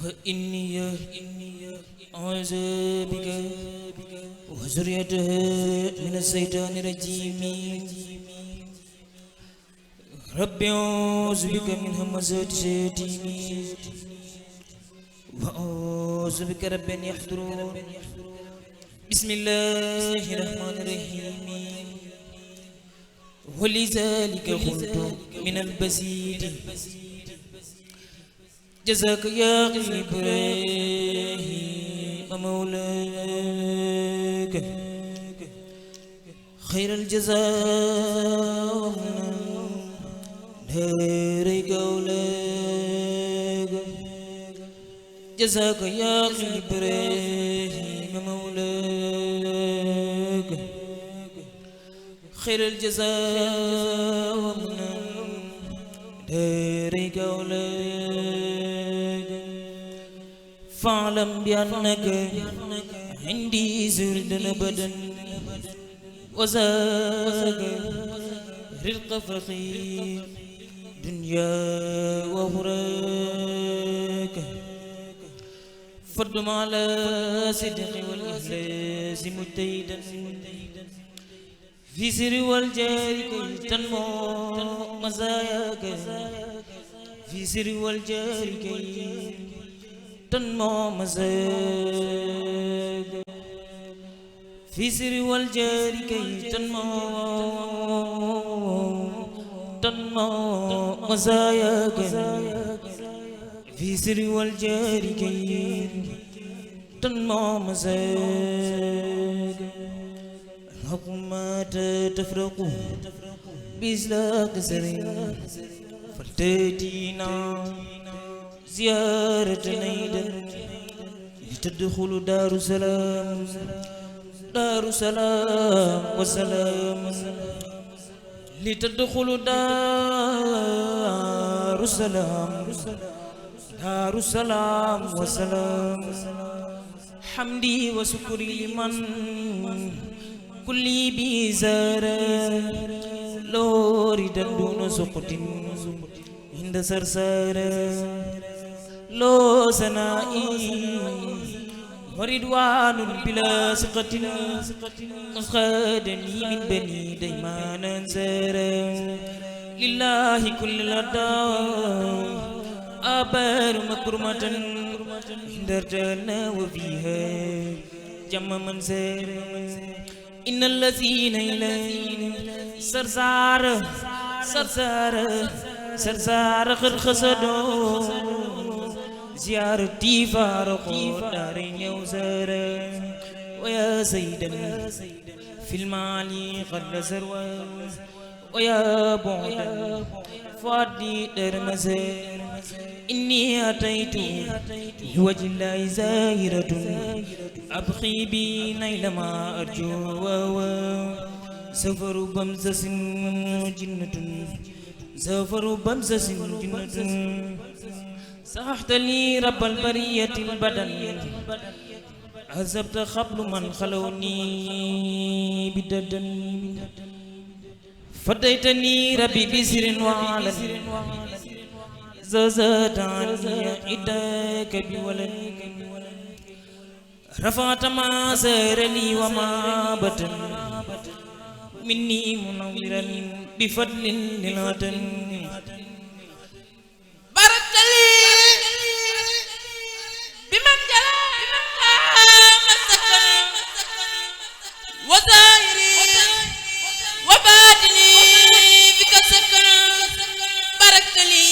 وإني أعوذ بك وذريته من الشيطان الرجيم رب أعوذ بك من همزات الشياطين وأعوذ بك رب أن يحضرون بسم الله الرحمن الرحيم ولذلك قلت من البسيط جزاك يا إبراهيم مولاك خير الجزاء دارك أولاك جزاك يا إبراهيم مولاك خير الجزاء دارك أولاك فاعلم بأنك عندي زرد أبدا وزاك رزق فقير دنيا وأخراك فدم على صدق والإخلاص مجتهدا في سر والجار كي تنمو مزاياك في سر والجار كي تنمو مزاياك في سر والجار كي تنمو مزاياك في سر والجار كي تنمو مزاياك الحق ما تفرقوا بإزلاق سرين فلتأتينا زيارة نيدا لتدخل دار السلام دار السلام والسلام لتدخل دار السلام دار السلام والسلام حمدي وشكري لمن كل بيزارة لوري دون سقط عند سرسارة لو سنائي ورضوان بلا سقط خادني من بني ديمان انزارة لله كل الأداء أبار مكرمة عند رجالنا وفيها جمع منزار إن الذين إلينا سرسار خد خسدوا زيارتي فارقوا دارين يوزار ويا سيدا في المعالي قد سروا ويا بعدا فادي درمزر إني أتيت لوجه الله زاهرة أبخي بي نيل ما أرجو سفر بمزة جنة سفر بمزة جنة سحت لي رب البرية البدن عذبت خبل من خلوني بددن فديتني ربي بسر وعلن زازت عني إداك بولد رفعت ما سرني وما بطن مني منورا بفضل للوطن بارك لي بمن جرى مسكن وزائري وباطني بك سكن بارك لي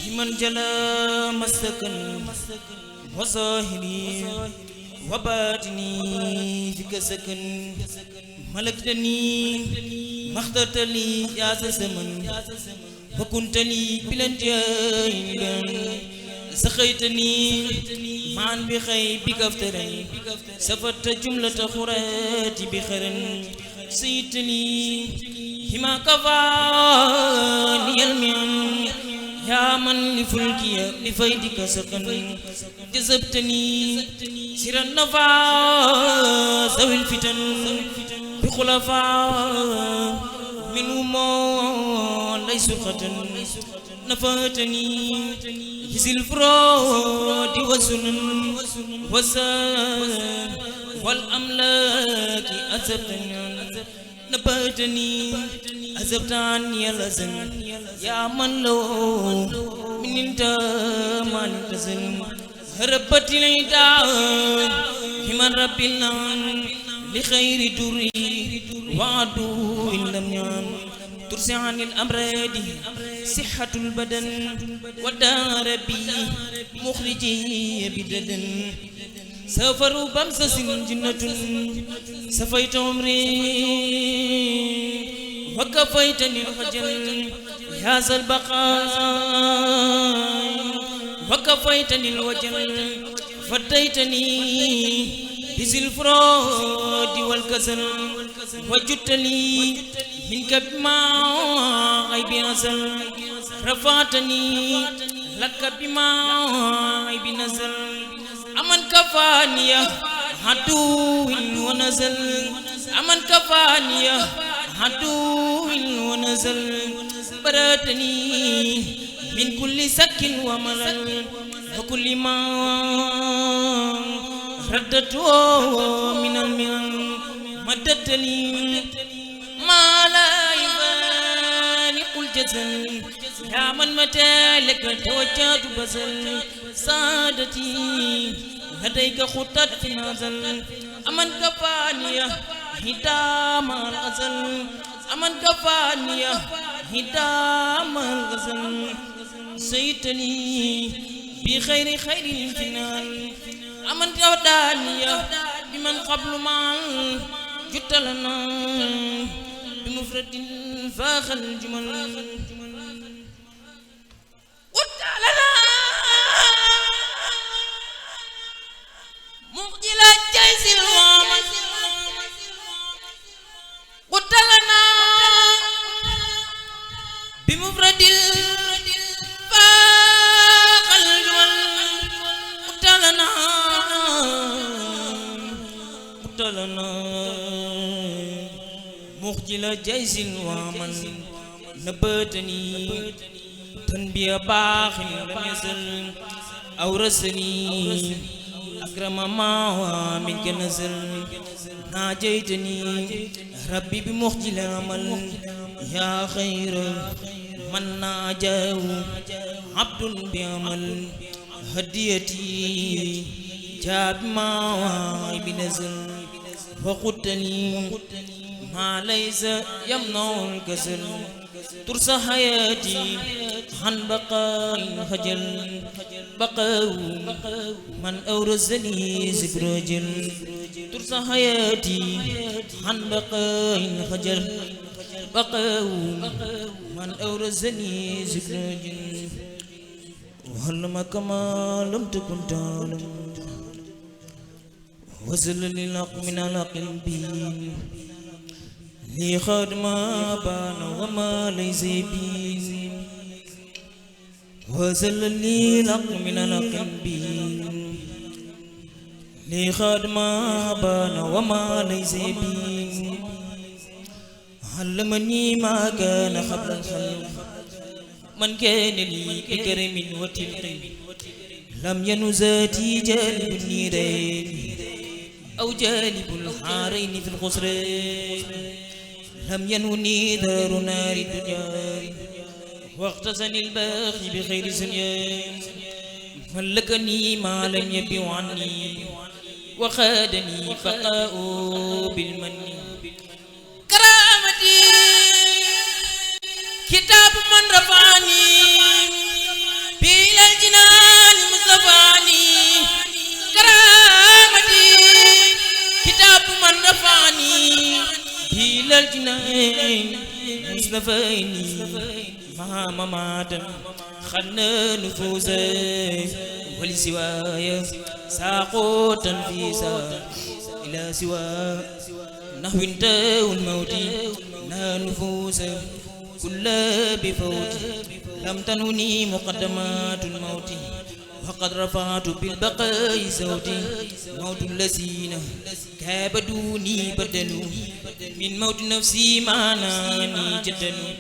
بمن جرى مسكن وظاهري وباطني فيك سكن ملكتني ما اخترت لي يا زمن وكنت لي بلنجاين سخيتني معا بخير بكفترين سفرت جملة خراتي بخير سيتني هما كفاني المن يا من لفلكي لفيدك سكن جذبتني سر النفاس ذوي الفتن بخلفاء منهم ليس ختن نفاتني في الفرود والسنن والسان والأملاك أذبتني نباتني أذبت عني الأذن يا من لو من انت ما نتزن هربت العداء من ربنا لخير دري وعدو لم يعن ترسي عن الأمراض صحة البدن ودار بي مخرجي بددن سافروا بمسس جنة سفيت عمري وكفيتني الخجل يا ذا البقاء وكفيتني الوجل فديتني بذي الفراد والكسل وجدت لي منك بما غيب أزل رفعتني لك بما غيب نزل أمن كفاني عدو ونزل أمن كفاني عدو ونزل براتني من كل سك وملل وكل ما ردته من المن مددت لي ما لا يفارق الجزل يا من متى لك توجهت بزل سادتي لديك خطت في نازل أمن كفاني هدام الغزل أمن كفاني هدام الغزل سيتني بخير خير الفنان أمن توداني بمن قبل ما جدت لنا بمفرد فاخ الجمل وتعالى مخجل الجيش الوامن وتعالى بمفرد فاخ الجمل وتعالى مخجل جيش ومن نبتني تنبيه باخ لم يزل أورثني أكرم ما منك نزل ناجيتني ربي بمخجل عمل يا خير من ناجاه عبد بعمل هديتي جاب ما بنزل وقتني ما ليس يمنع الكسل ترسى حياتي عن بقاء خجل بقاء من أورثني زبرجل ترسى حياتي عن بقاء خجل بقاء من أورثني زبرجل وهلمك ما لم تكن تعلم وزل للحق من الحق لي خاد ما بان وما ليس بين وزل للحق من الحق لي خاد ما بان وما ليس بين علمني ما كان قبل الخلق من كان لي بكرم وتلقي لم ينزاتي جالب النيرين أو جالب الحارين في الخسرين لم ينوني دار نار الدنيا واغتسني الباخي بخير سنيان ملكني ما لم يبع عني وخادني بقاء بالمن كرامتي كتاب من رفعني بإلى الجنان مصطفاني كرامتي كتاب من رفعني بإلى الجنان مصطفاني مع ممات خلنا نفوسي ولسواي ساقوا تنفيسا إلى سوى نحو انتهى الموت لا نفوس كل بفوت لم تنوني مقدمات الموت وقد رفعت بالبقاء صوتي موت الذين كابدوني بدلوا من موت نفسي معناني جدلوا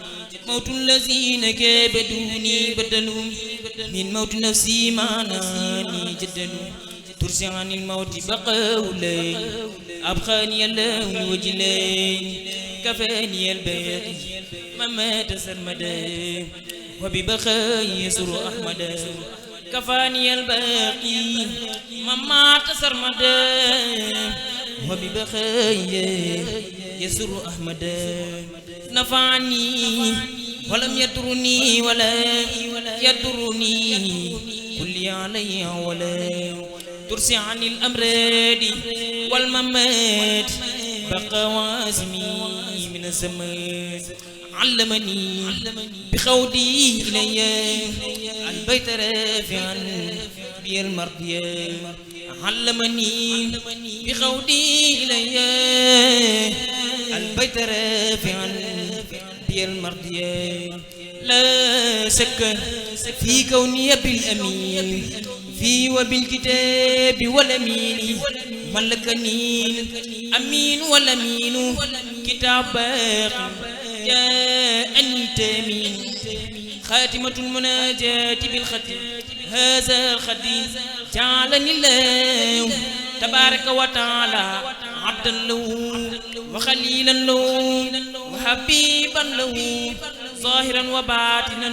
موت الذين كابدوني بدلوا من موت نفسي معناني جدلوا ترسي عن الموت بقولي أبخاني اللون وجلي كفاني الباقي ممات سرمدا وببخاي يسر أحمدا كفاني الباقي ممات سرمدا وببخاي يسر أحمدا نفعني ولم يضرني ولا يضرني كل علي ولا ترسي عن الأمراض والممات بقى وازمي من الزمان علمني بخودي إلي البيت رافعا بي المرضية علمني بخودي إلي البيت رافعا بي المرضية لا شك في كوني بالأمين في وبالكتاب والأمين ملكني أمين والأمين كتاب باق جاءني تامين خاتمة المناجاة بالختم هذا الختم جعلني الله تبارك وتعالى عبدا له وخليلا له وحبيبا له ظاهرا وباطنا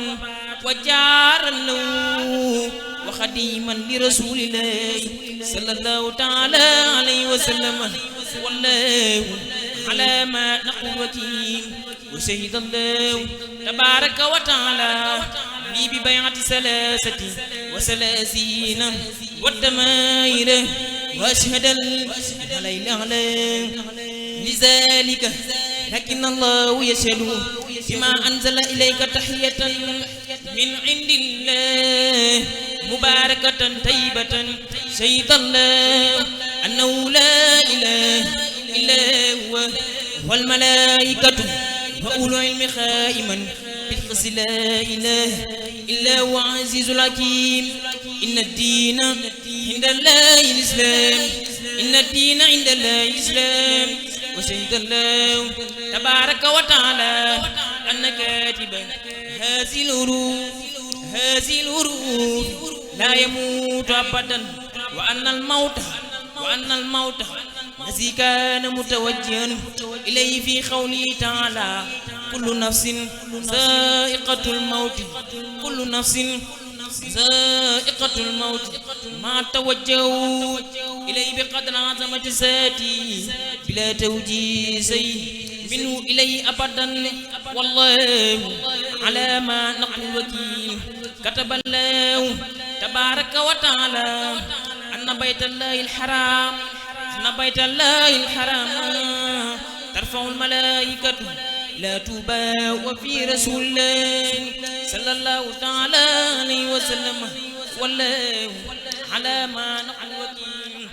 وجارا له وخديما لرسول الله صلى الله تعالى عليه وسلم والله على ما نقول وكيل وشهد الله تبارك وتعالى لي ببيعة 33 والدمائر واشهد الليل عليه لذلك لكن الله يشهد بما أنزل إليك تحية من عند الله مباركة طيبة شهد الله أنه لا إله إلا هو والملائكة وأولو العلم قائما بالقسط لا إله إلا هو عزيز الحكيم إن الدين عند الله الإسلام إن الدين عند الله الإسلام وشهد الله تبارك وتعالى أن كاتب هذه الحروف لا يموت أبدا وأن الموت الذي كان متوجها إليه في قوله تعالى كل نفس ذائقة الموت كل نفس ذائقة الموت ما توجهوا إليه بقدر عظمة ذاتي بلا توجيز منه إليه أبدا والله على ما نقول وكيل كتب الله تبارك وتعالى أن بيت الله الحرام ترفع الملائكة لا تبا وفي رسول الله صلى الله تعالى عليه وسلم والله على ما نقول وكيل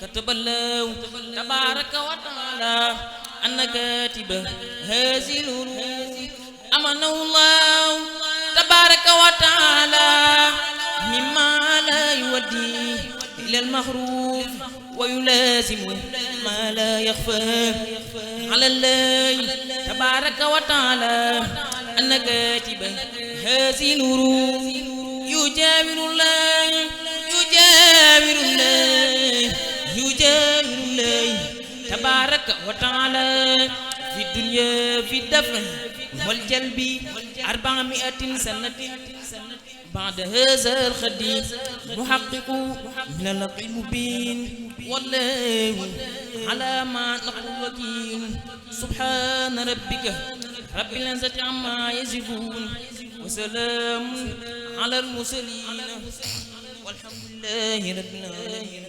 كتب الله تبارك وتعالى أن كاتب هذه الحروف أمنه الله تبارك وتعالى مما لا يودي إلى المحروف ويلازم ما لا يخفى على الله تبارك وتعالى أن كاتب هذه الحروف يجاور الله تبارك وتعالى في الدنيا في الدفع والجلب 400 سنة بعد هذا الخديم محقق من الحق المبين والله على ما نقول وكيل سبحان ربك رب العزة عما يصفون وسلام على المرسلين والحمد لله رب العالمين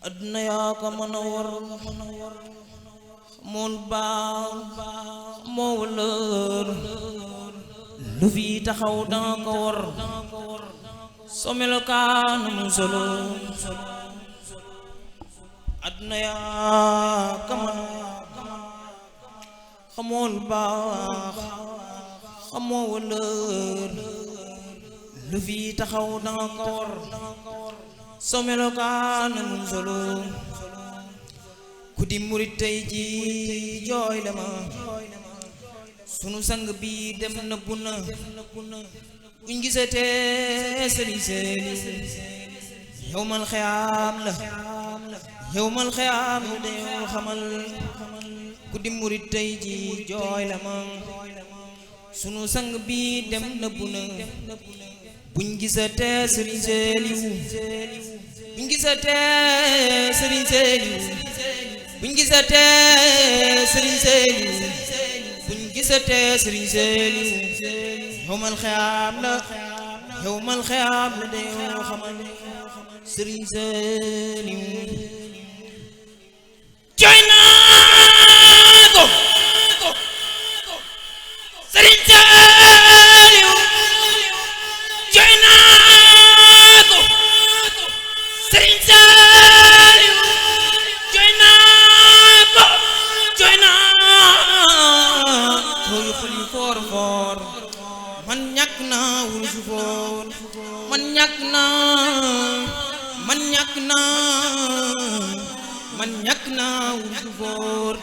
أدنى يا كمنور مول با مولر lu fi taxaw danga ko war soo melokaanu mu solo àdduna yaa kaman xamool baax xamoo wëlër lu fi taxaw danga ko war soo melokaanu mu solo ku di murit tey ji jooy la ma sunu sang bi dem na bu na buñ gisatee sëriñ Saliou yawmal xiyaam la yawmal xiyaam la de xamal ku di murit tey ji jooy la ma sunu sang bi dem na bu na buñ gisatee sëriñ Saliou buñ gisatee sëriñ Saliou buñ gisatee sëriñ Saliou buñ gisatee sëriñ Saliou yawmal xiyaam la yawmal xiyaam la de xamal sëriñ Saliou jooy naa ko sëriñ Saliou jooy naa ko sëriñ Saliou jooy naa ko jooy naa jooy xol yu foor foor man ñàkk naa wursu foor man ñàkk naa wursu foor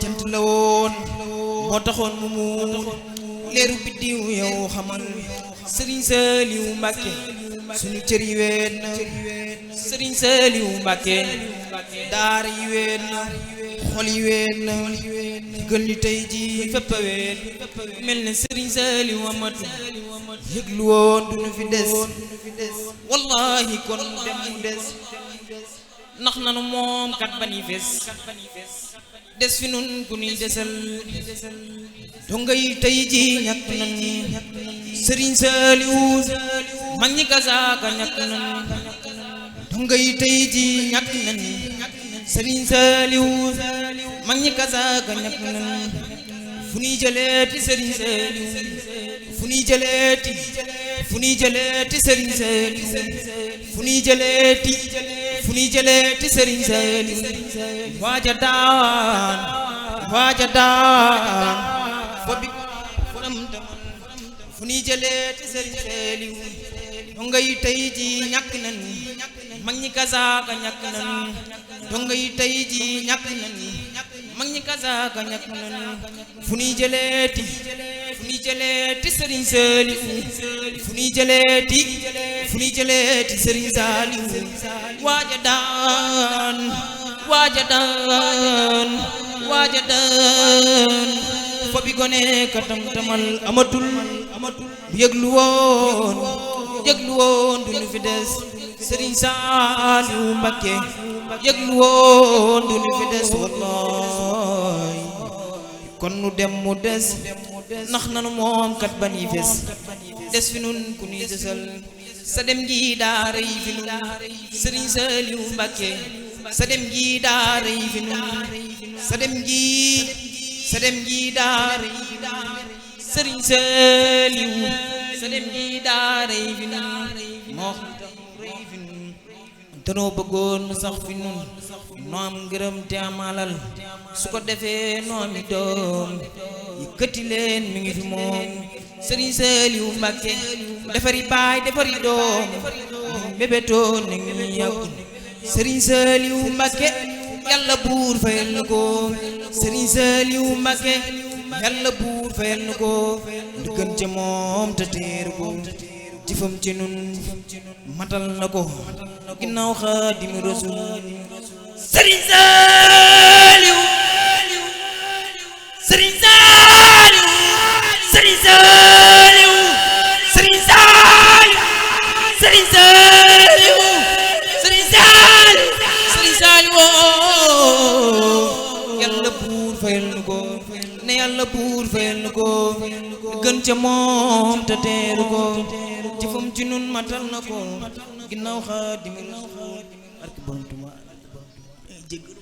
jant la woon moo taxoon mu muur leeru biddiw yow xamal sëriñ Saliou Mbàkke sunu cër yi ween na sëriñ Saliou Mbàkke daara yi ween na xol yi ween na gën li tey ji fépp a ween mel ne sëriñ Saliou amatu yëglu woon du nu fi des wallahi kon dem mu des nax nanu moom kat bani fes des fi nun ku nuy desal donga yi tey ji ñàkk nan sëriñ Saliou mag ñi kasaaka ñàkk nan donga yi tey ji ñàkk nan sëriñ Saliou mag ñi kasaaka ñàkk nan fu nuy jëleeti sëriñ Saliou fu nuy jëleeti sëriñ Saliou fu nuy jëleeti sëriñ Saliou waaja daan fo bi furam taman fu nuy jëleeti sëriñ Saliou donga yi tey ji ñàkk nan mag ñi kasaaka ñàkk nan donga yi tey ji ñàkk nan mag ñi kasaaka ñàkk nan fu nuy jëleeti sëriñ Saliou fu nuy jëleeti sëriñ Saliou waaja daan fo bi gone katam tamal amatul bu yëglu woon du nu fi des sëriñ Saliou Mbàkke yëglu woon du nu fi des wallahi kon nu dem mu des nax nanu moom kat bani fes des fi nun ku nuy desal sa dem gi daara yi fi nun sëriñ Saliou Mbàkke sa dem gi daara yi fi nun sa dem gi daara yi sëriñ Saliou sa dem gi daara yi fi nun moo xam tax rëy fi nun danoo bëggoon mu sax fi nun noo am ngërëm te am alal su ko defee noo ami doom yëkkati leen mi ngi fi moom sëriñ Saliou Mbàkke defari baay defari doom bébétoon ni ngi yàggu sëriñ Saliou Mbàkke yàlla buur fayal na ko sëriñ Saliou Mbàkke yàlla buur fayal na ko di gën ca moom te teer ko jëfam ci nun matal na ko ginnaaw Xaadimu Rasuul sëriñ Saliou sëriñ Saliou sëriñ Saliou sëriñ Saliou sëriñ Saliou sëriñ Saliou sëriñ Saliou yàlla buur fayal na ko ne yàlla buur fayal na ko gën ca moom te teeru ko jëfam ci nun matal na ko ginnaaw Xaadimu Rasuul barke Borom Tuubaa jéggalu